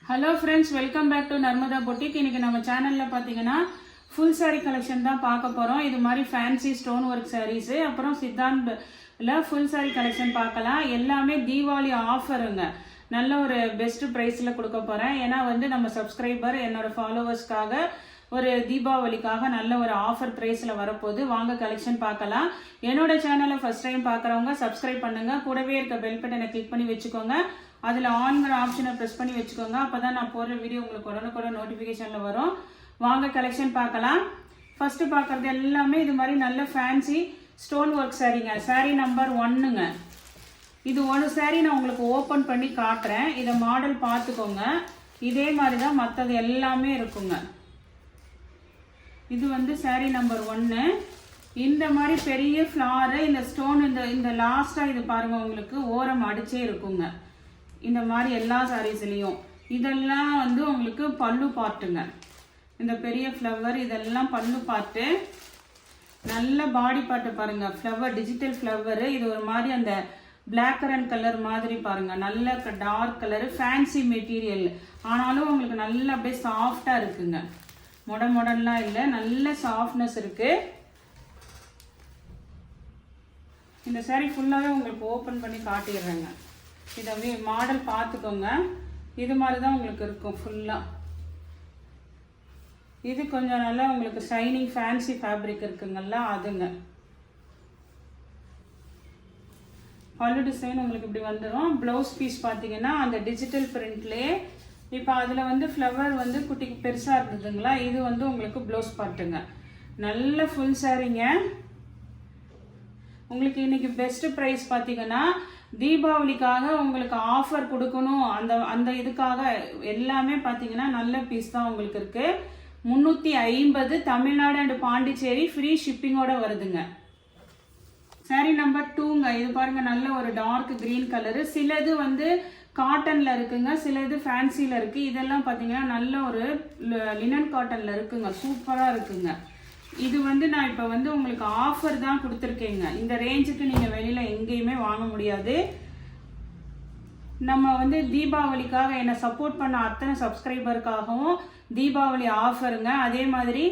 Hello friends, welcome back to Narmada boutique. இன்னைக்கு நம்ம சேனலில் பார்த்தீங்கன்னா ஃபுல் சாரீ கலெக்ஷன் தான் பார்க்க போகிறோம். இது மாதிரி ஃபேன்சி ஸ்டோன் ஒர்க் சாரீஸு, அப்புறம் சித்தாந்தில் ஃபுல் சாரீ கலெக்ஷன் பார்க்கலாம். எல்லாமே தீபாவளி ஆஃபருங்க. நல்ல ஒரு பெஸ்ட் ப்ரைஸில் கொடுக்க போகிறேன். ஏன்னா நம்ம சப்ஸ்கிரைபர் என்னோட ஃபாலோவர்ஸ்க்காக ஒரு தீபாவளிக்காக நல்ல ஒரு ஆஃபர் ப்ரைஸில் வரப்போகுது. வாங்க கலெக்ஷன் பார்க்கலாம். என்னோட சேனலை ஃபர்ஸ்ட் டைம் பார்க்குறவங்க சப்ஸ்கிரைப் பண்ணுங்கள். கூடவே இருக்க பெல் பட்டனை கிளிக் பண்ணி வச்சுக்கோங்க. அதில் ஆன்கிற ஆப்ஷனை ப்ரெஸ் பண்ணி வச்சுக்கோங்க. அப்போ தான் நான் போடுற வீடியோ உங்களுக்கு உடனுக்குடன் நோட்டிஃபிகேஷனில் வரும். வாங்க கலெக்ஷன் பார்க்கலாம். ஃபஸ்ட்டு பார்க்குறது எல்லாமே இது மாதிரி நல்ல ஃபேன்சி ஸ்டோன் ஒர்க் சாரீங்க. சாரீ நம்பர் 1ங்க. இது ஒரு சாரீ நான் உங்களுக்கு ஓப்பன் பண்ணி காட்டுறேன். இதை மாடல் பார்த்துக்கோங்க. இதே மாதிரி தான் மற்றது எல்லாமே இருக்குங்க. இது சாரீ நம்பர் 1. இந்த மாதிரி பெரிய ஃப்ளாரு, இந்த ஸ்டோன் இந்த லாஸ்ட்டாக இது பாருங்கள், உங்களுக்கு ஓரம் அடிச்சே இருக்குங்க. இந்த மாதிரி எல்லா சாரீஸ்லேயும் இதெல்லாம் உங்களுக்கு பல்லு பாட்டுங்க. இந்த பெரிய ஃப்ளவர் இதெல்லாம் பல்லு பாட்டு. நல்ல பாடி பாட்டு பாருங்க. Flower digital flower. இது ஒரு மாதிரி அந்த பிளாக் அண்ட் கலர் மாதிரி பாருங்க. நல்ல டார்க் கலரு, ஃபேன்சி மெட்டீரியல். ஆனாலும் உங்களுக்கு நல்ல அப்படியே சாஃப்டா இருக்குங்க. மொடன்லாம் இல்லை, நல்ல சாஃப்ட்னஸ் இருக்கு. இந்த சாரீ ஃபுல்லாகவே உங்களுக்கு ஓப்பன் பண்ணி காட்டிடுறேங்க. இதை மாடல் பார்த்துக்கோங்க. இது மாதிரி தான் உங்களுக்கு இருக்கும் ஃபுல்லாக. இது கொஞ்சம் நல்லா உங்களுக்கு ஷைனிங் ஃபேன்சி ஃபேப்ரிக் இருக்குங்கல்ல, அதுங்க. பல்லு டிசைன் உங்களுக்கு இப்படி வந்துடும். ப்ளவுஸ் பீஸ் பார்த்தீங்கன்னா அந்த டிஜிட்டல் பிரிண்ட்லேயே இப்போ அதில் ஃப்ளவர் குட்டி பெருசாக இருந்ததுங்களா, இது உங்களுக்கு ப்ளவுஸ் பாட்டுங்க. நல்ல ஃபுல் சாரீங்க. உங்களுக்கு இன்னைக்கு பெஸ்ட் ப்ரைஸ் பார்த்தீங்கன்னா தீபாவளிக்காக உங்களுக்கு ஆஃபர் கொடுக்கணும். அந்த இதுக்காக எல்லாமே பார்த்தீங்கன்னா நல்ல பீஸ் தான் உங்களுக்கு இருக்கு. 350 தமிழ்நாடு அண்ட் பாண்டிச்சேரி ஃப்ரீ ஷிப்பிங்கோட வருதுங்க. சாரீ நம்பர் 2ங்க. இது பாருங்க, நல்ல ஒரு டார்க் கிரீன் கலரு. சிலது காட்டன்ல இருக்குங்க, சிலது ஃபேன்சில இருக்கு. இதெல்லாம் பார்த்தீங்கன்னா நல்ல ஒரு லினன் காட்டன்ல இருக்குங்க. சூப்பரா இருக்குங்க. இது நான் இப்போ உங்களுக்கு ஆஃபர் தான் கொடுத்துருக்கேங்க. இந்த ரேஞ்சுக்கு நீங்கள் வெளியில் எங்கேயுமே வாங்க முடியாது. நம்ம தீபாவளிக்காக என்னை சப்போர்ட் பண்ண அத்தனை சப்ஸ்கிரைபருக்காகவும் தீபாவளி ஆஃபருங்க. அதே மாதிரி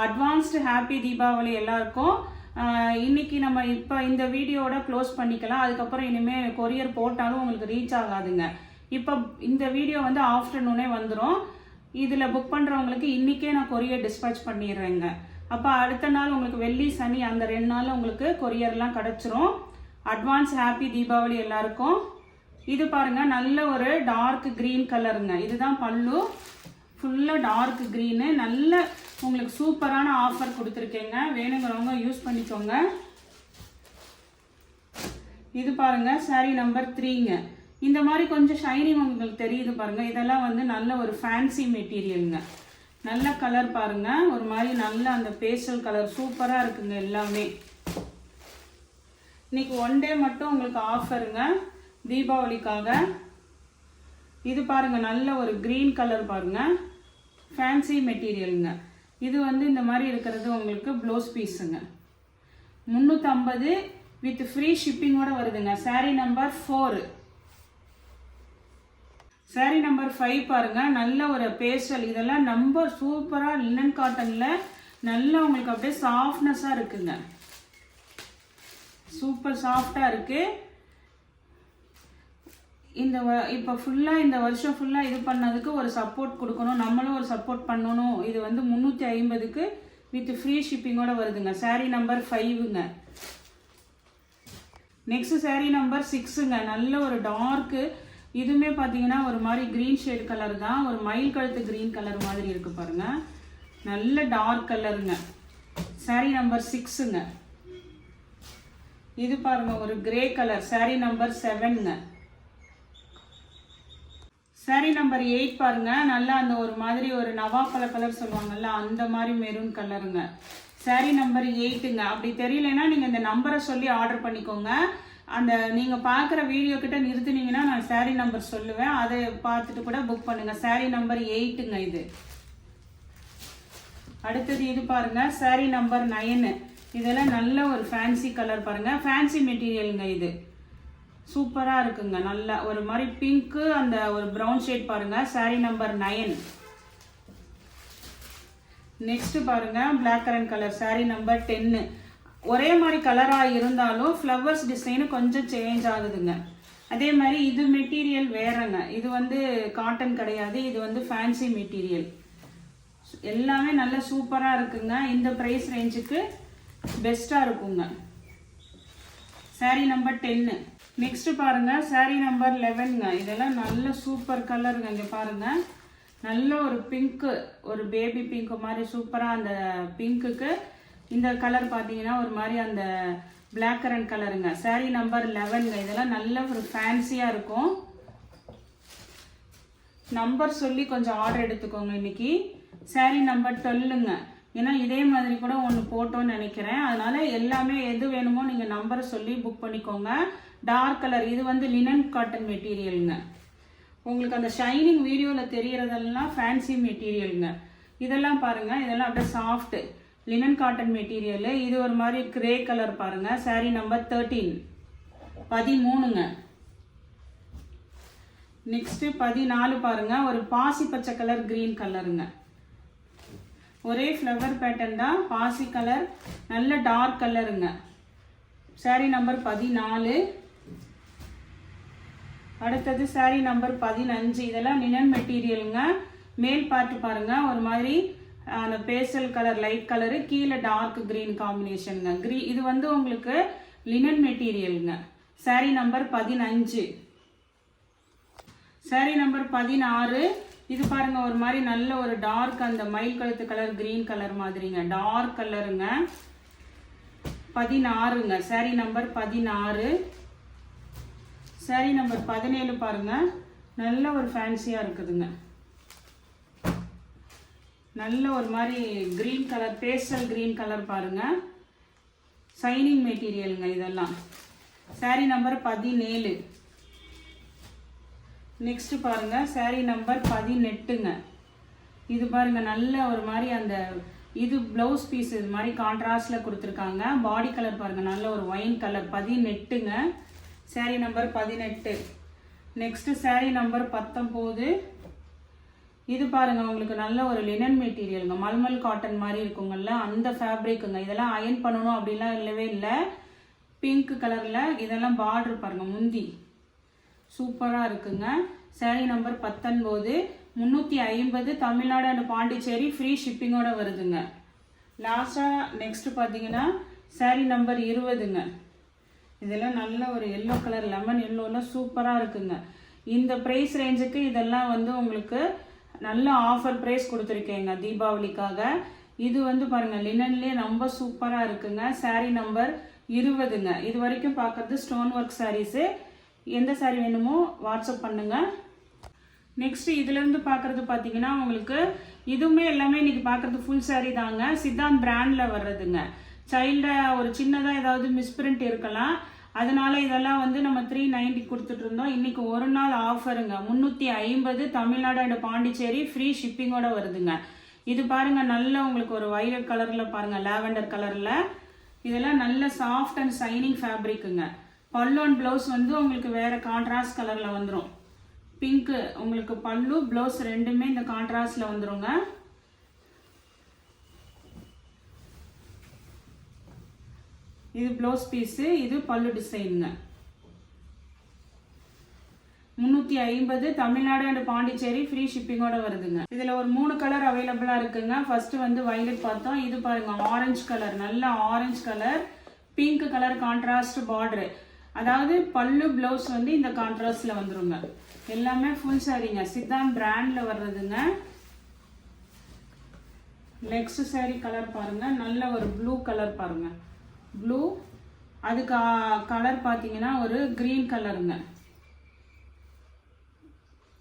அட்வான்ஸ்டு ஹாப்பி தீபாவளி எல்லாருக்கும். இன்னைக்கு நம்ம இப்போ இந்த வீடியோட க்ளோஸ் பண்ணிக்கலாம். அதுக்கப்புறம் இனிமேல் கொரியர் போட்டாலும் உங்களுக்கு ரீச் ஆகாதுங்க. இப்போ இந்த வீடியோ ஆஃப்டர்நூனே வந்துடும். இதில் புக் பண்ணுறவங்களுக்கு இன்றைக்கே நான் கொரியர் டிஸ்பேச் பண்ணிடுறேங்க. அப்போ அடுத்த நாள் உங்களுக்கு வெள்ளி சனி அந்த 2 நாள் உங்களுக்கு கொரியர்லாம் கிடச்சிரும். அட்வான்ஸ் ஹாப்பி தீபாவளி எல்லாருக்கும். இது பாருங்க, நல்ல ஒரு டார்க் கிரீன் கலருங்க. இதுதான் பல்லு. ஃபுல்லாக டார்க் க்ரீனு. நல்ல உங்களுக்கு சூப்பரான ஆஃபர் கொடுத்துருக்கேங்க. வேணுங்கிறவங்க யூஸ் பண்ணிக்கோங்க. இது பாருங்க, சாரீ நம்பர் 3ங்க. இந்த மாதிரி கொஞ்சம் ஷைனிங் உங்களுக்கு தெரியுது பாருங்க. இதெல்லாம் நல்ல ஒரு ஃபேன்சி மெட்டீரியலுங்க. நல்ல கலர் பாருங்க, ஒரு மாதிரி நல்ல அந்த பேஸ்டல் கலர் சூப்பராக இருக்குங்க எல்லாமே. இன்னைக்கு 1 டே மட்டும் உங்களுக்கு ஆஃபருங்க தீபாவளிக்காக. இது பாருங்க, நல்ல ஒரு கிரீன் கலர் பாருங்க, ஃபேன்சி மெட்டீரியலுங்க. இது இந்த மாதிரி இருக்கிறது உங்களுக்கு ப்ளவுஸ் பீஸுங்க. 350 வித் ஃப்ரீ ஷிப்பிங்கோட வருதுங்க. சாரீ நம்பர் 4. சாரீ நம்பர் 5 பாருங்க, நல்ல ஒரு பேஸ்டல். இதெல்லாம் நம்பர் சூப்பரா லினன் காட்டன்ல நல்ல உங்களுக்கு அப்படியே சாஃப்ட்னஸா இருக்குங்க. சூப்பர் சாஃப்டா இருக்கு. இப்போ ஃபுல்லா இந்த வருஷம் ஃபுல்லா இது பண்ணதுக்கு ஒரு சப்போர்ட் கொடுக்கணும், நம்மளும் ஒரு சப்போர்ட் பண்ணணும். இது 350க்கு வித் ஃப்ரீ ஷிப்பிங்கோட வருதுங்க. சாரீ நம்பர் 5ங்க. நெக்ஸ்ட் சாரீ நம்பர் 6ங்க. நல்ல ஒரு டார்க்கு. இதுவுமே பார்த்தீங்கன்னா ஒரு மாதிரி கிரீன் ஷேட் கலர் தான். ஒரு மயில் கழுத்து கிரீன் கலர் மாதிரி இருக்கு பாருங்க. நல்ல டார்க் கலருங்க. சாரீ நம்பர் 6ங்க. இது பாருங்க, ஒரு கிரே கலர். சாரீ நம்பர் 7ங்க. சாரீ நம்பர் 8 பாருங்க, நல்லா அந்த ஒரு மாதிரி ஒரு நவாப்பழ கலர் சொல்லுவாங்கல்ல, அந்த மாதிரி மெரூன் கலருங்க. சாரீ நம்பர் 8ங்க. அப்படி தெரியலன்னா நீங்க இந்த நம்பரை சொல்லி ஆர்டர் பண்ணிக்கோங்க. அந்த நீங்க பார்க்குற வீடியோ கிட்ட நிறுத்தினீங்கன்னா நான் சாரீ நம்பர் சொல்லுவேன். அதை பார்த்துட்டு கூட புக் பண்ணுங்க. சாரீ நம்பர் 8ங்க. இது அடுத்தது இது பாருங்க, சாரீ நம்பர் 9. இதெல்லாம் நல்ல ஒரு ஃபேன்சி கலர் பாருங்க, ஃபேன்சி மெட்டீரியலுங்க. இது சூப்பராக இருக்குங்க. நல்லா ஒரு மாதிரி பிங்க்கு அந்த ஒரு ப்ரௌன் ஷேட் பாருங்கள். saree number 9. நெக்ஸ்ட்டு பாருங்கள் blackcurrant colour saree number 10. ஒரே மாதிரி கலராக இருந்தாலும் ஃப்ளவர்ஸ் டிசைனு கொஞ்சம் சேஞ்ச் ஆகுதுங்க. அதே மாதிரி இது மெட்டீரியல் வேறங்க. இது வந்து காட்டன் கிடையாது, இது வந்து ஃபேன்சி மெட்டீரியல். எல்லாமே நல்ல சூப்பராக இருக்குங்க. இந்த ப்ரைஸ் ரேஞ்சுக்கு பெஸ்ட்டாக இருக்குங்க. saree number 10. நெக்ஸ்ட்டு பாருங்கள் saree நம்பர் 11ங்க. இதெல்லாம் நல்ல சூப்பர் கலருங்க. இங்கே பாருங்கள், நல்ல ஒரு பிங்க்கு, ஒரு பேபி பிங்க்கு மாதிரி சூப்பராக. அந்த பிங்க்குக்கு இந்த கலர் பார்த்தீங்கன்னா ஒரு மாதிரி அந்த பிளாக் கரண்ட் கலருங்க. saree நம்பர் 11ங்க. இதெல்லாம் நல்ல ஒரு ஃபேன்சியாக இருக்கும். நம்பர் சொல்லி கொஞ்சம் ஆர்டர் எடுத்துக்கோங்க இன்னைக்கு. saree நம்பர் 12ங்க. ஏன்னா இதே மாதிரி கூட ஒன்று போட்டோன்னு நினைக்கிறேன். அதனால எல்லாமே எது வேணுமோ நீங்கள் நம்பரை சொல்லி புக் பண்ணிக்கோங்க. டார்க் கலர், இது வந்து லினன் காட்டன் மெட்டீரியலுங்க. உங்களுக்கு அந்த ஷைனிங் வீடியோவில் தெரியறதெல்லாம் ஃபேன்சி மெட்டீரியலுங்க. இதெல்லாம் பாருங்கள், இதெல்லாம் அப்படியே சாஃப்ட் லினன் காட்டன் மெட்டீரியலு. இது ஒரு மாதிரி கிரே கலர் பாருங்கள். saree நம்பர் 13ங்க. நெக்ஸ்ட்டு 14 பாருங்கள், ஒரு பாசி பச்சை கலர் கிரீன் கலருங்க. ஒரே ஃப்ளவர் பேட்டர்ன் தான், பாசி கலர், நல்ல டார்க் கலருங்க. saree number 14. அடுத்தது saree நம்பர் 15. இதெல்லாம் லினன் மெட்டீரியலுங்க. மேல் பார்ட் பாருங்க, ஒரு மாதிரி அந்த பேஸ்டல் கலர் லைட் கலரு, கீழே டார்க் கிரீன் காம்பினேஷனுங்க. இது வந்து உங்களுக்கு லினன் மெட்டீரியலுங்க. saree number 15. saree number 16. இது பாருங்க, ஒரு மாதிரி நல்ல ஒரு டார்க் அந்த மயில் கழுத்து கலர் கிரீன் கலர் மாதிரிங்க, டார்க் கலருங்க. 16ங்க. saree number 16. saree நம்பர் 17 பாருங்க, நல்ல ஒரு ஃபேன்சியாக இருக்குதுங்க. நல்ல ஒரு மாதிரி green colour, pastel green colour பாருங்க, ஷைனிங் மெட்டீரியலுங்க இதெல்லாம். saree number 17. நெக்ஸ்ட் பாருங்க saree நம்பர் 18ங்க. இது பாருங்க, நல்ல ஒரு மாதிரி அந்த இது ப்ளவுஸ் பீஸ் இது மாதிரி கான்ட்ராஸ்டில் கொடுத்துருக்காங்க. பாடி கலர் பாருங்க, நல்ல ஒரு ஒயின் கலர். 18ங்க. saree number 18. Next saree number 19. இது பாருங்க, உங்களுக்கு நல்ல ஒரு லினன் மெட்டீரியலுங்க, மல்மல் காட்டன் மாதிரி இருக்குங்கல்ல, அந்த ஃபேப்ரிக்குங்க. இதெல்லாம் அயன் பண்ணணும் அப்படின்லாம் இல்லவே இல்லை. பிங்க் கலரில் இதெல்லாம் பார்டர் பாருங்க, முந்தி சூப்பராக இருக்குங்க. saree number 19. 350 Tamil Nadu and Pondicherry free ஷிப்பிங்கோட வருதுங்க. லாஸ்ட்டாக நெக்ஸ்ட் பார்த்தீங்கன்னா saree நம்பர் 20ங்க. இதெல்லாம் நல்ல ஒரு எல்லோ கலர், லெமன் எல்லோலாம் சூப்பராக இருக்குங்க. இந்த ப்ரைஸ் ரேஞ்சுக்கு இதெல்லாம் வந்து உங்களுக்கு நல்ல ஆஃபர் ப்ரைஸ் கொடுத்துருக்கேங்க தீபாவளிக்காக. இது வந்து பாருங்கள் லினன்லேயே ரொம்ப சூப்பராக இருக்குங்க. saree நம்பர் 20ங்க. இது வரைக்கும் பார்க்குறது ஸ்டோன் ஒர்க் சாரீஸு. எந்த saree வேணுமோ வாட்ஸ்அப் பண்ணுங்கள். நெக்ஸ்ட்டு இதுலேருந்து பார்க்குறது பார்த்தீங்கன்னா உங்களுக்கு இதுவுமே எல்லாமே இன்றைக்கி பார்க்குறது ஃபுல் saree தாங்க. சித்தாந்த் பிராண்டில் வர்றதுங்க. சைல்டாக ஒரு சின்னதாக ஏதாவது மிஸ்பிரிண்ட் இருக்கலாம், அதனால இதெல்லாம் வந்து நம்ம 390 கொடுத்துட்ருந்தோம். இன்றைக்கி ஒரு நாள் ஆஃபருங்க. 350 தமிழ்நாடு அண்ட் பாண்டிச்சேரி ஃப்ரீ ஷிப்பிங்கோட வருதுங்க. இது பாருங்கள், நல்ல உங்களுக்கு ஒரு வயலட் கலரில் பாருங்கள், லாவெண்டர் கலரில். இதெல்லாம் நல்ல சாஃப்ட் அண்ட் ஷைனிங் ஃபேப்ரிக்குங்க. பல்லு அண்ட் ப்ளவுஸ் வந்து உங்களுக்கு வேறு கான்ட்ராஸ்ட் கலரில் வந்துடும். பிங்க்கு உங்களுக்கு பல்லு ப்ளவுஸ் ரெண்டுமே இந்த கான்ட்ராஸ்டில் வந்துடுங்க. இது ப்ளவுஸ் பீஸு, இது பல்லு டிசைனுங்க. 350 தமிழ்நாடு அண்ட் பாண்டிச்சேரி ஃப்ரீ ஷிப்பிங்கோட வருதுங்க. இதில் ஒரு 3 கலர் அவைலபிளாக இருக்குங்க. ஃபர்ஸ்ட் வந்து வயலட் பார்த்தோம். இது பாருங்க ஆரஞ்சு கலர், நல்ல orange colour, pink colour contrast border. அதாவது பல்லு ப்ளவுஸ் வந்து இந்த கான்ட்ராஸ்டில் வந்துருங்க. எல்லாமே ஃபுல் சாரீங்க, சித்தாந்த் பிராண்டில் வர்றதுங்க. நெக்ஸ்ட் saree கலர் பாருங்க, நல்ல ஒரு ப்ளூ கலர் பாருங்க, ப்ளூ. அதுக்கு கலர் பார்த்தீங்கன்னா ஒரு க்ரீன் கலருங்க.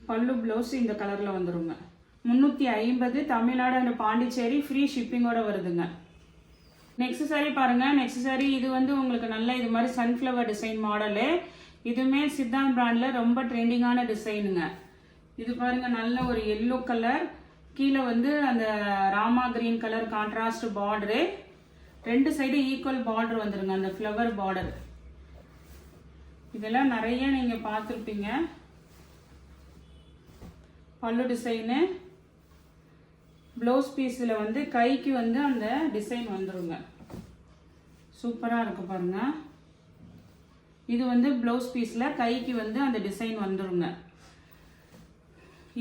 பல்லு ப்ளவுஸ் இந்த கலரில் வந்துருங்க. 350 தமிழ்நாடு அண்ட் பாண்டிச்சேரி ஃப்ரீ ஷிப்பிங்கோட வருதுங்க. நெக்ஸ்ட் saree பாருங்க. நெக்ஸ்ட் saree இது வந்து உங்களுக்கு நல்ல இது மாதிரி சன்ஃப்ளவர் டிசைன் மாடலு. இதுவுமே சித்தாந்த் பிராண்டில் ரொம்ப ட்ரெண்டிங்கான டிசைனுங்க. இது பாருங்க, நல்ல ஒரு எல்லோ கலர், கீழே வந்து அந்த Rama green colour contrast border. ரெண்டு சைடு ஈக்குவல் பார்டர் வந்துருங்க, அந்த ஃப்ளவர் பார்டர். இதெல்லாம் நிறைய நீங்கள் பார்த்துருப்பீங்க. பல்லு டிசைனு, ப்ளவுஸ் பீஸில் வந்து கைக்கு வந்து அந்த டிசைன் வந்துருங்க. சூப்பராக இருக்கு பாருங்க. இது வந்து ப்ளவுஸ் பீஸில் கைக்கு வந்து அந்த டிசைன் வந்துருங்க.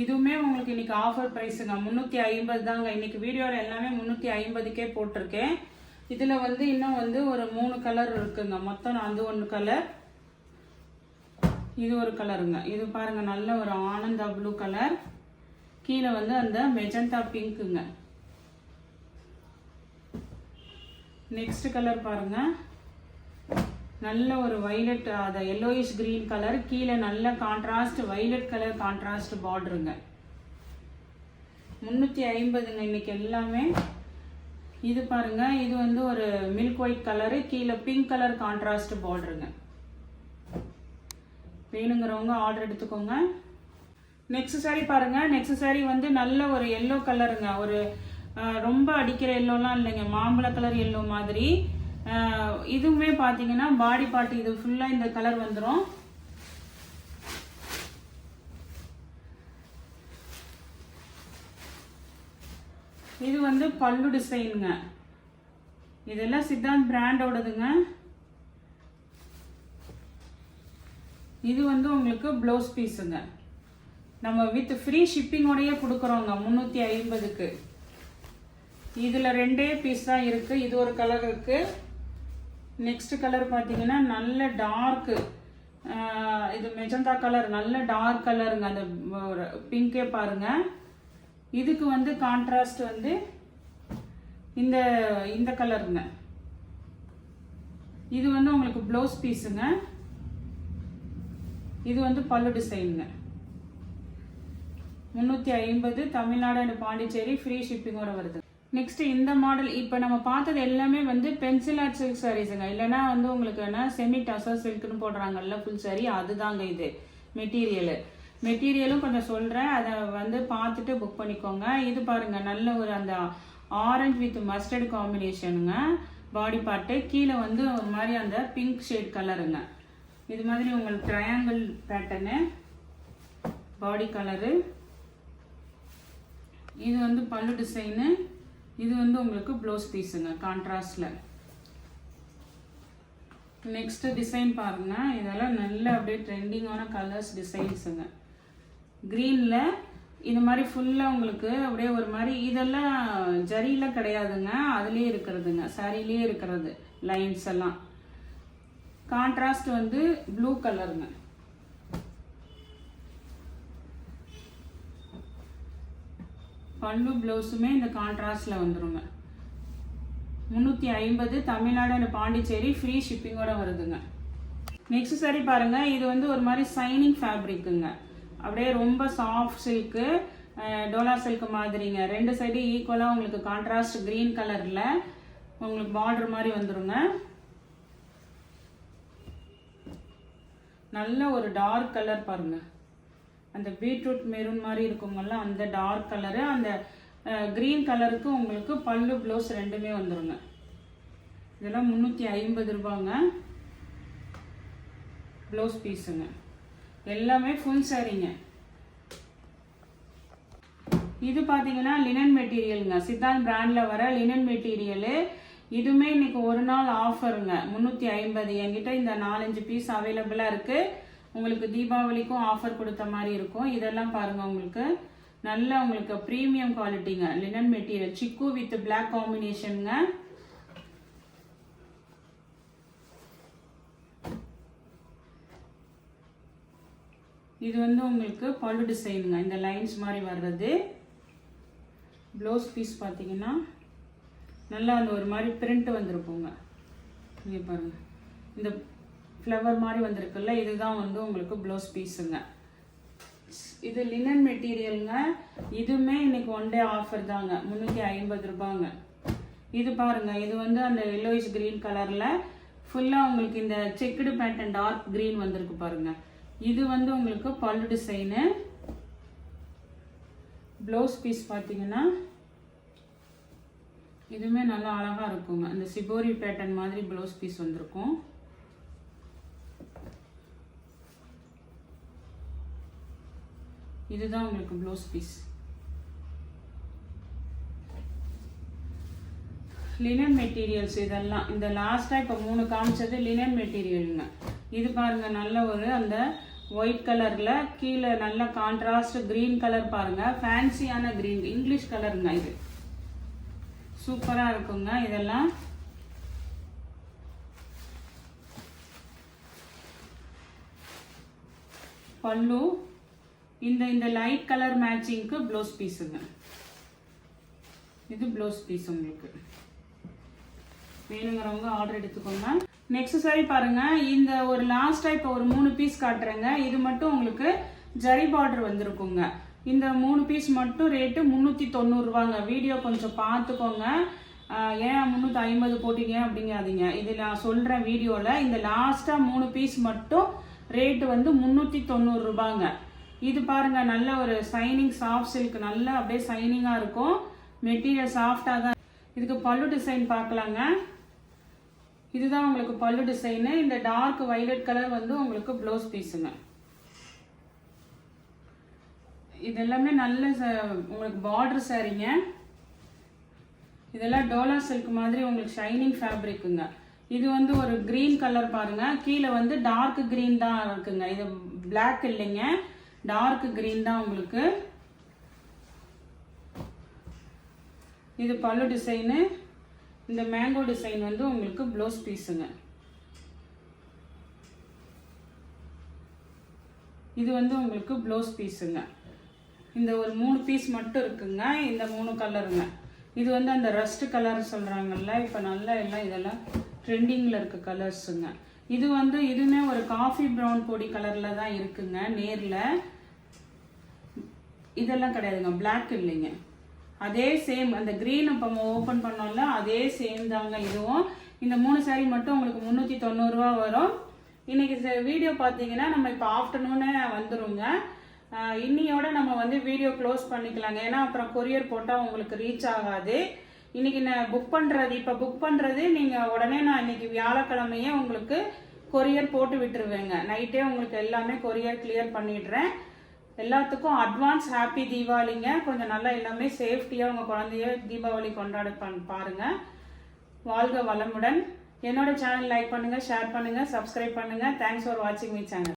இதுவுமே உங்களுக்கு இன்னைக்கு ஆஃபர் ப்ரைஸுங்க, 350 தாங்க. இன்னைக்கு வீடியோவில் எல்லாமே 350க்கே போட்டிருக்கேன். இதில் வந்து இன்னும் வந்து ஒரு 3 கலர் இருக்குங்க. மொத்தம் அது 1 கலர், இது ஒரு கலருங்க. இது பாருங்க, நல்ல ஒரு ஆனந்தா ப்ளூ கலர், கீழே வந்து அந்த மெஜந்தா பிங்க்குங்க. நெக்ஸ்ட் கலர் பாருங்க, நல்ல ஒரு வைலட், அதை எல்லோயிஷ் கிரீன் கலர், கீழே நல்ல கான்ட்ராஸ்ட் வைலட் கலர் கான்ட்ராஸ்ட் பார்டருங்க. 350ங்க இன்னைக்கு எல்லாமே. இது பாருங்க, இது வந்து ஒரு மில்க் ஒயிட் கலரு, கீழே பிங்க் கலர் கான்ட்ராஸ்ட் பார்டருங்க. வேணுங்கிறவங்க ஆர்டர் எடுத்துக்கோங்க. நெக்ஸ்ட் சாரி பாருங்க. நெக்ஸ்ட் சாரி வந்து நல்ல ஒரு எல்லோ கலருங்க. ஒரு ரொம்ப அடிக்கிற எல்லோலாம் இல்லைங்க, மாம்பழ கலர் எல்லோ மாதிரி. இதுவுமே பார்த்தீங்கன்னா பாடி பார்ட் இது ஃபுல்லாக இந்த கலர் வந்துடும். இது வந்து பல்லு டிசைனுங்க. இதெல்லாம் சித்தாந்த் பிராண்டோடதுங்க. இது வந்து உங்களுக்கு ப்ளவுஸ் பீஸுங்க. நம்ம வித் ஃப்ரீ ஷிப்பிங்கோடையே கொடுக்குறோங்க 350க்கு. இதில் 2 பீஸ் தான் இருக்குது. இது ஒரு கலர் இருக்குது. நெக்ஸ்ட் கலர் பார்த்தீங்கன்னா நல்ல டார்க்கு, இது மெஜந்தா கலர், நல்ல டார்க் கலருங்க. அந்த பிங்கே பாருங்க. இதுக்கு வந்து கான்ட்ராஸ்ட் வந்து இந்த கலருங்க. இது வந்து உங்களுக்கு ப்ளவுஸ் பீஸுங்க. இது வந்து பல்லு டிசைனுங்க. 350 தமிழ்நாடு அண்ட் பாண்டிச்சேரி ஃப்ரீ ஷிப்பிங்கோட வருது. நெக்ஸ்ட் இந்த மாடல் இப்போ நம்ம பார்த்தது எல்லாமே வந்து பென்சில் ஆர்ட் சில்க் சாரீஸுங்க. இல்லைன்னா வந்து உங்களுக்கு என்ன செமி டசர் சில்க்னு போடுறாங்கல்ல ஃபுல் சாரி, அதுதாங்க இது மெட்டீரியலும் கொஞ்சம் சொல்கிறேன், அதை வந்து பார்த்துட்டு புக் பண்ணிக்கோங்க. இது பாருங்க, நல்ல ஒரு அந்த ஆரஞ்சு வித் மஸ்டர்ட் காம்பினேஷனுங்க. பாடி பார்ட்டு கீழே வந்து ஒரு மாதிரி அந்த பிங்க் ஷேட் கலருங்க. இது மாதிரி உங்களுக்கு ட்ரையாங்கிள் பேட்டர்னு பாடி கலரு. இது வந்து பல்லு டிசைனு. இது வந்து உங்களுக்கு ப்ளவுஸ் பீஸுங்க கான்ட்ராஸ்டில். நெக்ஸ்ட் டிசைன் பாருங்க. இதெல்லாம் நல்ல அப்படியே ட்ரெண்டிங்கான கலர்ஸ் டிசைன்ஸுங்க. க்ரீனில் இது மாதிரி ஃபுல்லாக உங்களுக்கு அப்படியே ஒரு மாதிரி, இதெல்லாம் ஜரியில் கிடையாதுங்க, அதுலேயே இருக்கிறதுங்க, சாரிலேயே இருக்கிறது லைன்ஸ் எல்லாம். கான்ட்ராஸ்ட் வந்து ப்ளூ கலருங்க. பல்லு ப்ளவுஸுமே இந்த கான்ட்ராஸ்டில் வந்துருங்க. 350 தமிழ்நாடு அண்ட் பாண்டிச்சேரி ஃப்ரீ ஷிப்பிங்கோட வருதுங்க. நெக்ஸ்ட் சாரி பாருங்க. இது வந்து ஒரு மாதிரி சைனிங் ஃபேப்ரிக்குங்க. அப்படியே ரொம்ப சாஃப்ட் சில்க்கு, டோலா சில்க் மாதிரிங்க. 2 சைடு ஈக்குவலாக உங்களுக்கு கான்ட்ராஸ்ட் க்ரீன் கலரில் உங்களுக்கு பார்டர் மாதிரி வந்துருங்க. நல்ல ஒரு டார்க் கலர் பாருங்க, அந்த பீட்ரூட் மெரூன் மாதிரி இருக்குங்கல்ல அந்த டார்க் கலரு, அந்த க்ரீன் கலருக்கு உங்களுக்கு பல்லு ப்ளவுஸ் 2மே வந்துருங்க. இதெல்லாம் 350 ரூபாங்க ப்ளவுஸ் பீஸுங்க. எல்லாமே ஃபுல் சாரிங்க. இது பார்த்தீங்கன்னா லினன் மெட்டீரியலுங்க. சித்தாந்த் பிராண்டில் வர லினன் மெட்டீரியலு. இதுவுமே இன்னைக்கு ஒரு நாள் ஆஃபருங்க. 350. என்கிட்ட இந்த 4-5 பீஸ் அவைலபிளாக இருக்குது. உங்களுக்கு தீபாவளிக்கும் ஆஃபர் கொடுத்த மாதிரி இருக்கும். இதெல்லாம் பாருங்க, உங்களுக்கு நல்ல உங்களுக்கு ப்ரீமியம் குவாலிட்டிங்க. லினன் மெட்டீரியல் சிக்கு வித் பிளாக் காம்பினேஷனுங்க. இது வந்து உங்களுக்கு பல்லு டிசைனுங்க, இந்த லைன்ஸ் மாதிரி வர்றது. ப்ளவுஸ் பீஸ் பார்த்தீங்கன்னா நல்லா அந்த ஒரு மாதிரி பிரிண்ட் வந்துருக்குங்க. இங்கே பாருங்க, இந்த ஃப்ளவர் மாதிரி வந்திருக்குல்ல, இதுதான் வந்து உங்களுக்கு ப்ளவுஸ் பீஸுங்க. இது லினன் மெட்டீரியலுங்க. இதுவுமே இன்னைக்கு ஒன் டே ஆஃபர் தாங்க, 350 ரூபாங்க. இது பாருங்க, இது வந்து அந்த எல்லோயிஷ் கிரீன் கலர்ல ஃபுல்லா உங்களுக்கு இந்த செக்குடு பேட்டர்ன் டார்க் கிரீன் வந்திருக்கு பாருங்க. இது வந்து உங்களுக்கு பல்லு டிசைனு. ப்ளவுஸ் பீஸ் பார்த்தீங்கன்னா இதுவுமே நல்லா அழகா இருக்குங்க. அந்த சிபோரி பேட்டர்ன் மாதிரி ப்ளவுஸ் பீஸ் வந்திருக்கும். இதுதான் உங்களுக்கு ப்ளவுஸ் பீஸ். லினன் மெட்டீரியல்ஸ் இதெல்லாம். இந்த லாஸ்ட்டாக இப்போ 3 காமிச்சது லினன் மெட்டீரியலுங்க. இது பாருங்கள், நல்ல ஒரு அந்த ஒயிட் கலரில் கீழே நல்ல கான்ட்ராஸ்ட் க்ரீன் கலர் பாருங்கள், ஃபேன்சியான க்ரீன், இங்கிலீஷ் கலருங்க. இது சூப்பராக இருக்குங்க. இதெல்லாம் பல்லு. இந்த லைட் கலர் மேட்சிங்க்கு ப்ளவுஸ் பீஸுங்க. இது ப்ளவுஸ் பீஸ். உங்களுக்கு வேணுங்கிறவங்க ஆர்டர் எடுத்துக்கோங்க. நெக்ஸ்ட் சாரி பாருங்க. இந்த ஒரு லாஸ்டா இப்போ ஒரு 3 பீஸ் காட்டுறேங்க. இது மட்டும் உங்களுக்கு ஜரி பார்டர் வந்திருக்குங்க. இந்த 3 பீஸ் மட்டும் ரேட்டு 390 ரூபாங்க. வீடியோ கொஞ்சம் பார்த்துக்கோங்க. ஏன் 350 போட்டீங்க அப்படிங்காதீங்க. இது நான் சொல்றேன் வீடியோல. இந்த லாஸ்டா 3 பீஸ் மட்டும் ரேட்டு வந்து 390 ரூபாங்க. இது பாருங்க, நல்ல ஒரு சைனிங் சாஃப்ட் சில்க், நல்லா அப்படியே சைனிங்கா இருக்கும். மெட்டீரியல் சாஃப்டா தான். இதுக்கு பல்லு டிசைன் பார்க்கலாங்க. இதுதான் உங்களுக்கு பல்லு டிசைனு. இந்த டார்க் வைலட் கலர் வந்து உங்களுக்கு ப்ளவுஸ் பீஸுங்க. இது எல்லாமே நல்ல உங்களுக்கு பார்டர் சாரீங்க. இதெல்லாம் டோலா சில்க் மாதிரி உங்களுக்கு ஷைனிங் ஃபேப்ரிக்குங்க. இது வந்து ஒரு கிரீன் கலர் பாருங்க. கீழே வந்து டார்க் கிரீன் தான் இருக்குங்க. இது பிளாக் இல்லைங்க, டார்க் கிரீன் தான் உங்களுக்கு. இது பல்லு டிசைனு. இந்த மேங்கோ டிசைன் வந்து உங்களுக்கு ப்ளவுஸ் பீஸுங்க. இது வந்து உங்களுக்கு ப்ளவுஸ் பீஸுங்க. இந்த ஒரு 3 பீஸ் மட்டும் இருக்குங்க. இந்த 3 கலருங்க. இது வந்து அந்த ரஸ்ட் கலர் சொல்றாங்கல்ல, இப்போ நல்லா எல்லாம் இதெல்லாம் ட்ரெண்டிங்கில் இருக்க கலர்ஸுங்க. இது வந்து இதுவுமே ஒரு காஃபி ப்ரௌன் பொடி கலரில் தான் இருக்குங்க நேரில். இதெல்லாம் கிடையாதுங்க, பிளாக் இல்லைங்க. அதே சேம் அந்த க்ரீன் இப்போ ஓப்பன் பண்ணோம்ல, அதே சேம் தாங்க இதுவும். இந்த 3 சாரீ மட்டும் உங்களுக்கு 390 ரூபா வரும். இன்னைக்கு வீடியோ பார்த்தீங்கன்னா நம்ம இப்போ ஆஃப்டர்நூனே வந்துருங்க. இன்னையோட நம்ம வந்து வீடியோ க்ளோஸ் பண்ணிக்கலாங்க. ஏன்னா அப்புறம் கொரியர் போட்டால் உங்களுக்கு ரீச் ஆகாது. இன்னைக்கு நான் புக் பண்ணுறது நீங்கள் உடனே நான் இன்னைக்கு வியாழக்கிழமையே உங்களுக்கு கொரியர் போட்டு விட்டுருவேங்க. நைட்டே உங்களுக்கு எல்லாமே கொரியர் கிளியர் பண்ணிடுறேன். எல்லாத்துக்கும் அட்வான்ஸ் ஹாப்பி தீபாவளிங்க. கொஞ்சம் நல்லா எல்லாமே சேஃப்டியாக உங்கள் குழந்தைய தீபாவளி கொண்டாட பாருங்க. வாழ்க வளமுடன். என்னோட சேனல் லைக் பண்ணுங்கள், ஷேர் பண்ணுங்கள், சப்ஸ்கிரைப் பண்ணுங்கள். தேங்க்ஸ் ஃபார் வாட்சிங் மை சேனல்.